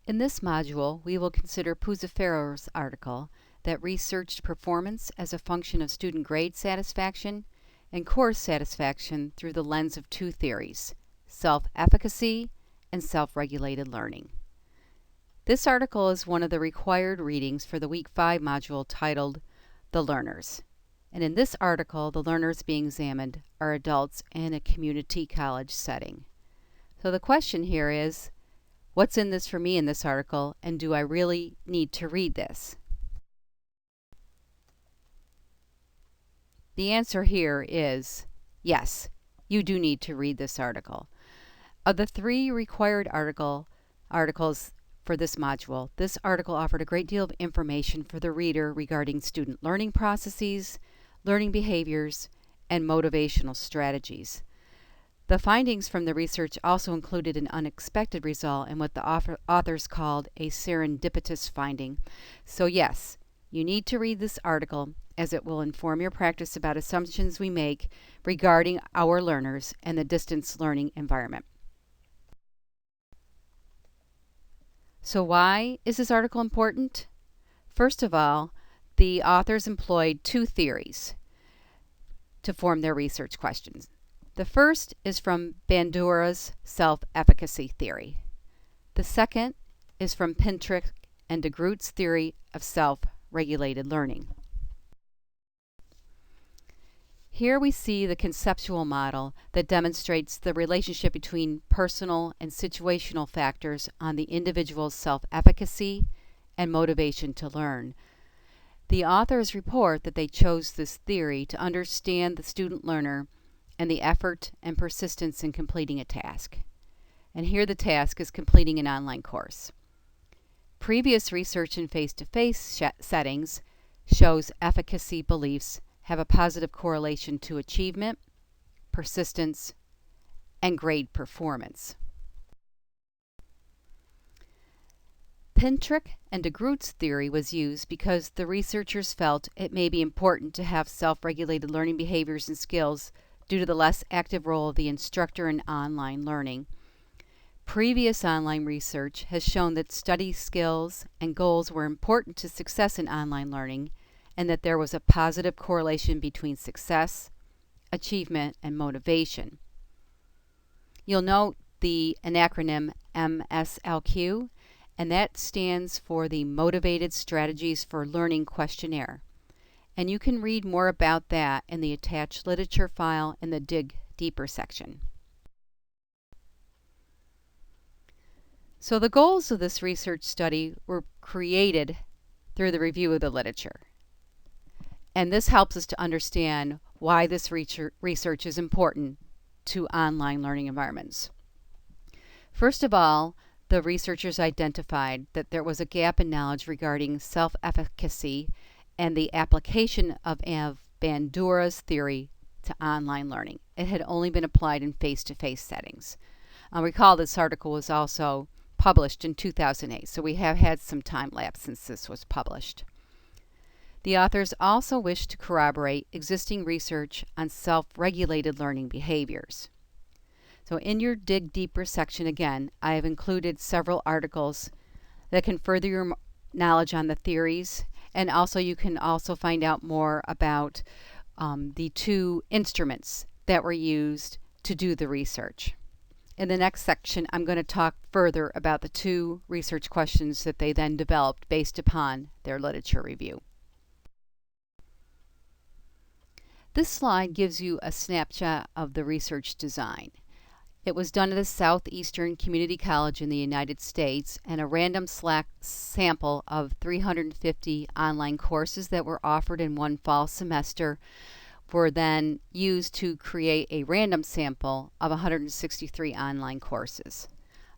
In this module, we will consider Puzziferro's article that researched performance as a function of student grade satisfaction and course satisfaction through the lens of two theories, self-efficacy and self-regulated learning. This article is one of the required readings for the Week 5 module titled The Learners. And in this article, the learners being examined are adults in a community college setting. So the question here is, what's in this for me in this article, and do I really need to read this? The answer here is yes, you do need to read this article. Of the 3 required articles for this module, this article offered a great deal of information for the reader regarding student learning processes, learning behaviors, and motivational strategies. The findings from the research also included an unexpected result in what the authors called a serendipitous finding. So yes, you need to read this article as it will inform your practice about assumptions we make regarding our learners and the distance learning environment. So why is this article important? First of all, the authors employed 2 theories to form their research questions. The first is from Bandura's self-efficacy theory. The second is from Pintrick and de Groot's theory of self-regulated learning. Here we see the conceptual model that demonstrates the relationship between personal and situational factors on the individual's self-efficacy and motivation to learn. The authors report that they chose this theory to understand the student learner and the effort and persistence in completing a task. And here the task is completing an online course. Previous research in face-to-face settings shows efficacy beliefs have a positive correlation to achievement, persistence, and grade performance. Pintrick and de Groot's theory was used because the researchers felt it may be important to have self-regulated learning behaviors and skills due to the less active role of the instructor in online learning. Previous online research has shown that study skills and goals were important to success in online learning, and that there was a positive correlation between success, achievement, and motivation. You'll note an acronym MSLQ, and that stands for the Motivated Strategies for Learning questionnaire. And you can read more about that in the attached literature file in the Dig Deeper section. So the goals of this research study were created through the review of the literature. And this helps us to understand why this research is important to online learning environments. First of all, the researchers identified that there was a gap in knowledge regarding self-efficacy and the application of Bandura's theory to online learning. It had only been applied in face-to-face settings. Recall this article was also published in 2008, so we have had some time lapse since this was published. The authors also wish to corroborate existing research on self-regulated learning behaviors. So in your Dig Deeper section, again, I have included several articles that can further your knowledge on the theories, and also you can also find out more about the 2 instruments that were used to do the research. In the next section, I'm going to talk further about the 2 research questions that they then developed based upon their literature review. This slide gives you a snapshot of the research design. It was done at a Southeastern Community College in the United States, and a random sample of 350 online courses that were offered in one fall semester were then used to create a random sample of 163 online courses.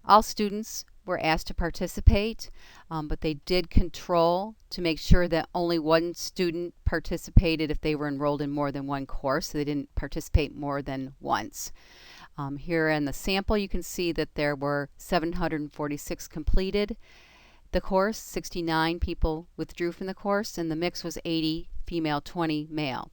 All students were asked to participate, but they did control to make sure that only one student participated if they were enrolled in more than one course, so they didn't participate more than once. Here in the sample, you can see that there were 746 completed the course, 69 people withdrew from the course, and the mix was 80 female, 20 male.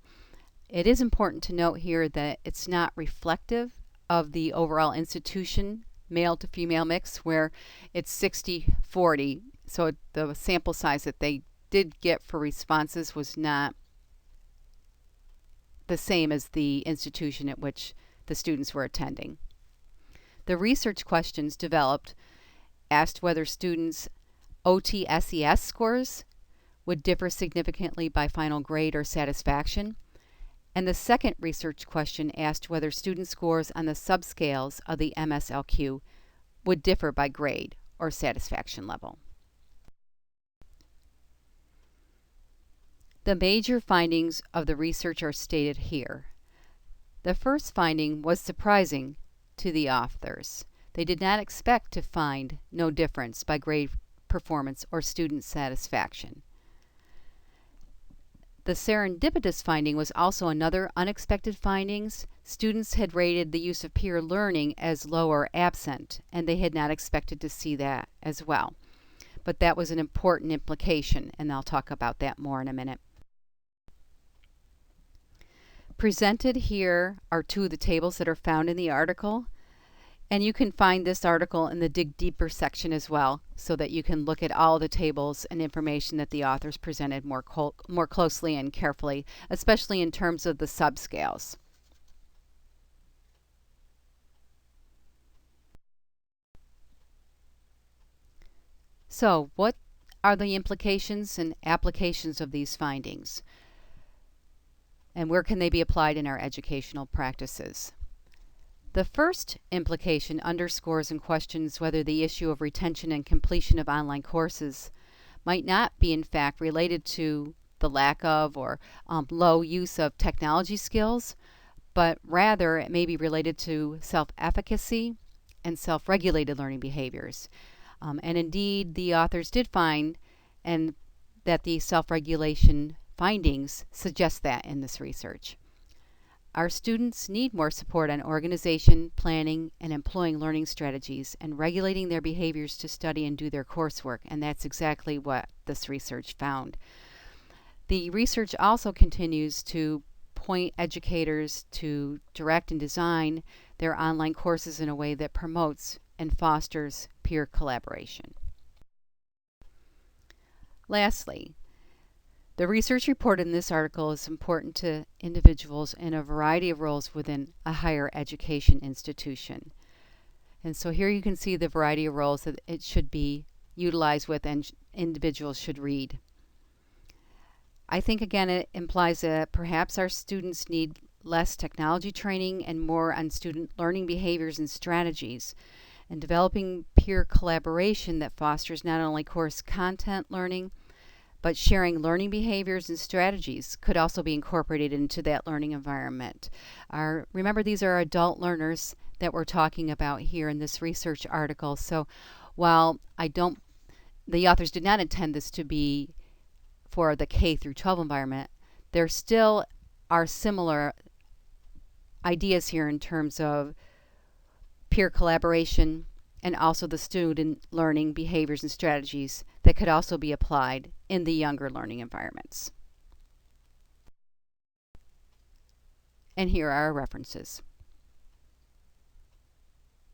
It is important to note here that it's not reflective of the overall institution male to female mix where it's 60-40. So the sample size that they did get for responses was not the same as the institution at which the students were attending. The research questions developed asked whether students' OT-SES scores would differ significantly by final grade or satisfaction. And the second research question asked whether student scores on the subscales of the MSLQ would differ by grade or satisfaction level. The major findings of the research are stated here. The first finding was surprising to the authors. They did not expect to find no difference by grade performance or student satisfaction. The serendipitous finding was also another unexpected findings. Students had rated the use of peer learning as low or absent, and they had not expected to see that as well. But that was an important implication, and I'll talk about that more in a minute. Presented here are two of the tables that are found in the article. And you can find this article in the Dig Deeper section as well, so that you can look at all the tables and information that the authors presented more closely and carefully, especially in terms of the subscales. So, what are the implications and applications of these findings? And where can they be applied in our educational practices? The first implication underscores and questions whether the issue of retention and completion of online courses might not be in fact related to the lack of or low use of technology skills, but rather it may be related to self-efficacy and self-regulated learning behaviors. And indeed, the authors did find that the self-regulation findings suggest that in this research. Our students need more support on organization, planning, and employing learning strategies and regulating their behaviors to study and do their coursework, and that's exactly what this research found. The research also continues to point educators to direct and design their online courses in a way that promotes and fosters peer collaboration. Lastly, the research reported in this article is important to individuals in a variety of roles within a higher education institution. And so here you can see the variety of roles that it should be utilized with and individuals should read. I think again it implies that perhaps our students need less technology training and more on student learning behaviors and strategies, and developing peer collaboration that fosters not only course content learning, but sharing learning behaviors and strategies could also be incorporated into that learning environment. Remember, these are adult learners that we're talking about here in this research article. So while the authors did not intend this to be for the K through 12 environment, there still are similar ideas here in terms of peer collaboration and also the student learning behaviors and strategies that could also be applied in the younger learning environments. And here are our references.